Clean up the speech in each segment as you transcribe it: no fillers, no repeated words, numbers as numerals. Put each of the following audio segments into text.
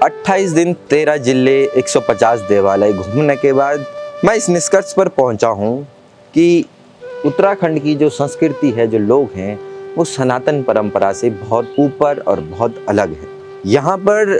28 दिन 13 जिले 150 देवालय घूमने के बाद मैं इस निष्कर्ष पर पहुंचा हूं कि उत्तराखंड की जो संस्कृति है, जो लोग हैं, वो सनातन परंपरा से बहुत ऊपर और बहुत अलग है। यहाँ पर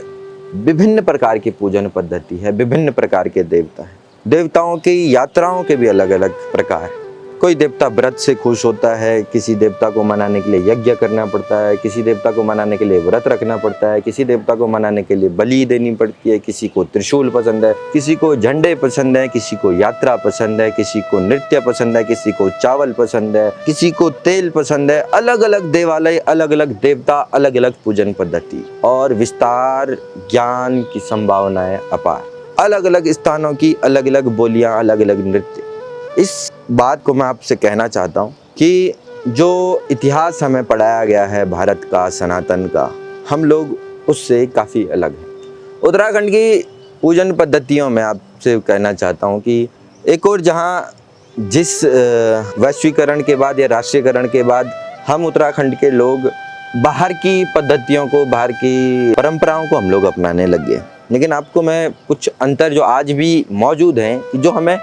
विभिन्न प्रकार की पूजन पद्धति है, विभिन्न प्रकार के देवता हैं। देवताओं की यात्राओं के भी अलग अलग प्रकार हैं। कोई देवता व्रत से खुश होता है, किसी देवता को मनाने के लिए यज्ञ करना पड़ता है, किसी देवता को मनाने के लिए व्रत रखना पड़ता है, किसी देवता को मनाने के लिए बलि देनी पड़ती है, किसी को त्रिशूल पसंद है, किसी को झंडे पसंद है, किसी को यात्रा पसंद है, किसी को नृत्य पसंद है, किसी को चावल पसंद है, किसी को तेल पसंद है। अलग अलग देवालय, अलग अलग देवता, अलग अलग पूजन पद्धति और विस्तार ज्ञान की संभावनाएं अपार। अलग अलग स्थानों की अलग अलग बोलियां, अलग अलग नृत्य। इस बात को मैं आपसे कहना चाहता हूँ कि जो इतिहास हमें पढ़ाया गया है भारत का, सनातन का, हम लोग उससे काफ़ी अलग हैं। उत्तराखंड की पूजन पद्धतियों में आपसे कहना चाहता हूँ कि एक और जहाँ जिस वैश्वीकरण के बाद या राष्ट्रीयकरण के बाद हम उत्तराखंड के लोग बाहर की पद्धतियों को, बाहर की परंपराओं को हम लोग अपनाने लग गए, लेकिन आपको मैं कुछ अंतर जो आज भी मौजूद हैं, जो हमें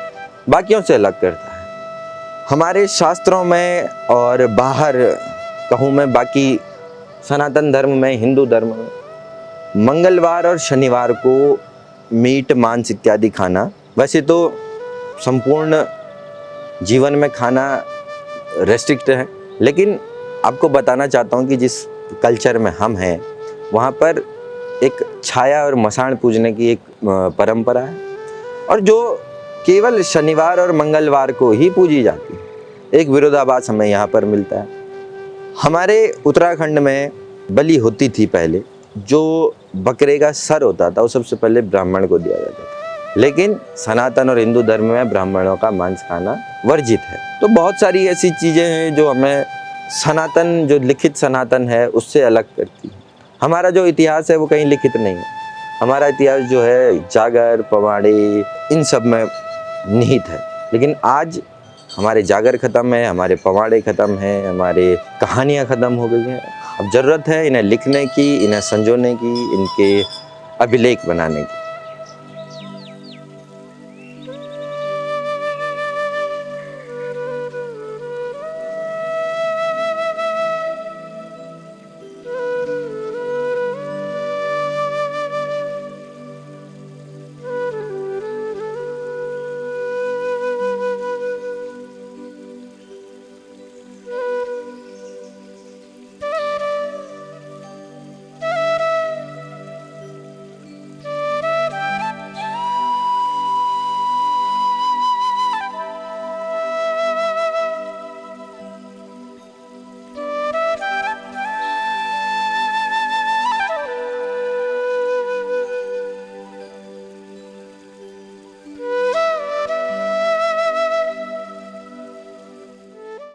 बाकियों से अलग करता है। हमारे शास्त्रों में और बाहर कहूँ मैं बाकी सनातन धर्म में, हिंदू धर्म में मंगलवार और शनिवार को मीट, मांस इत्यादि खाना, वैसे तो संपूर्ण जीवन में खाना रेस्ट्रिक्ट है, लेकिन आपको बताना चाहता हूँ कि जिस कल्चर में हम हैं वहाँ पर एक छाया और मसाण पूजने की एक परंपरा है, और जो केवल शनिवार और मंगलवार को ही पूजी जाती है। एक विरोधाभास हमें यहाँ पर मिलता है। हमारे उत्तराखंड में बलि होती थी पहले, जो बकरे का सर होता था वो सबसे पहले ब्राह्मण को दिया जाता था, लेकिन सनातन और हिंदू धर्म में ब्राह्मणों का मांस खाना वर्जित है। तो बहुत सारी ऐसी चीज़ें हैं जो हमें सनातन, जो लिखित सनातन है, उससे अलग करती है। हमारा जो इतिहास है वो कहीं लिखित नहीं है। हमारा इतिहास जो है जागर, पवाड़े, इन सब में निहित है। लेकिन आज हमारे जागर ख़त्म है, हमारे पवाड़े ख़त्म हैं, हमारे कहानियाँ ख़त्म हो गई हैं। अब ज़रूरत है इन्हें लिखने की, इन्हें संजोने की, इनके अभिलेख बनाने की।